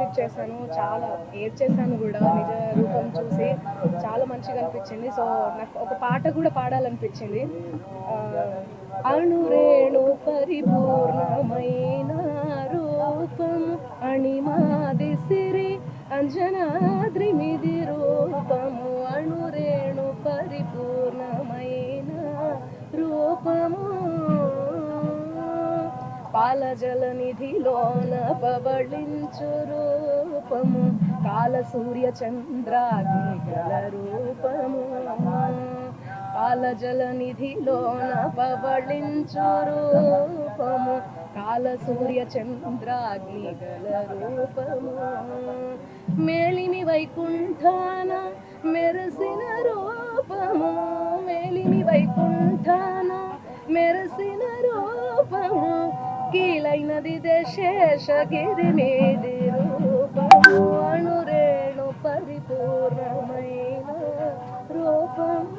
Visit చేశాను, చాలా ఏడ్చేసాను కూడా నిజ రూపం చూసి. చాలా మంచిగా అనిపించింది. సో నాకు ఒక పాట కూడా పాడాలనిపించింది. అణురేణు పరిపూర్ణమైన రూపము అణిమాది సిరి అంజనాద్రిమిది రూపము అణురేణు పరిపూర్ణమైన రూపము పాలజల నిధిలోన పవళించు రూపము కాల సూర్య చంద్రాగ్ని గల రూపము పాలజల నిధిలోన పవళించు రూపము కాల సూర్య చంద్రాగ్ని గల రూపము మేలిమి వైకుంఠాన మెరసిన రూపము మేలిమి వైకుంఠాన మెరసిన రూపము కీలైనది శేషగిరి మీది రూపము అణురేణు పరిపూర్ణమైన రూపము.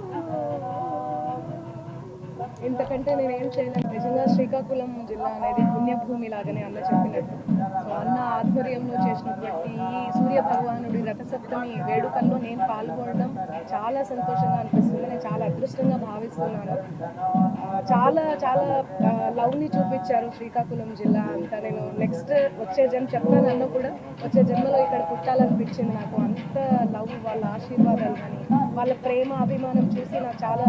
ఇంతకంటే నేనేం చేయలేను. నిజంగా శ్రీకాకుళం జిల్లా అనేది పుణ్యభూమి లాగానే అన్న చెప్పినట్టు. సో అన్న ఆధ్వర్యంలో చేసినటువంటి ఈ సూర్య భగవానుడి రథసప్తమి వేడుకల్లో నేను పాల్గొనడం చాలా సంతోషంగా అనిపిస్తుంది. నేను చాలా అదృష్టంగా భావిస్తున్నాను. చాలా చాలా లవ్ని చూపించారు శ్రీకాకుళం జిల్లా అంతా. నేను నెక్స్ట్ వచ్చే చెప్తాను అన్న కూడా వచ్చే జన్మలో ఇక్కడ పుట్టాలనిపించింది నాకు. అంత లవ్, వాళ్ళ ఆశీర్వాదాలు కానీ వాళ్ళ ప్రేమ అభిమానం చూసి నాకు చాలా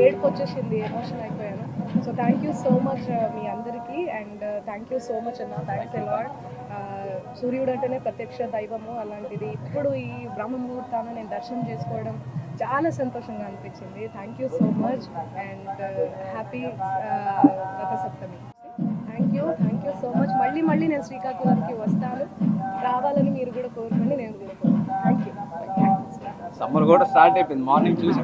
ఏడుపు వచ్చేసింది, ఎమోషన్ అయిపోయాను. So thank you so much మీ అందరికీ. And thank you so much అన్న, థ్యాంక్స్ ఎ లాట్. సూర్యుడు అంటేనే ప్రత్యక్ష దైవము, అలాంటిది ఇప్పుడు ఈ బ్రహ్మ ముహూర్తాన నేను దర్శనం చేసుకోవడం చాలా సంతోషంగా అనిపించింది. Thank you so much and happy Rathasaptami. Thank you so much. మళ్ళీ నేను శ్రీకాకుళంకి వస్తాను, రావాలని మీరు కూడా కోరుకోండి, నేను కూడా కోరుకుంటాను. Thank you. సమ్మర్ కూడా స్టార్ట్ అయిపోయింది, మార్నింగ్ చూసి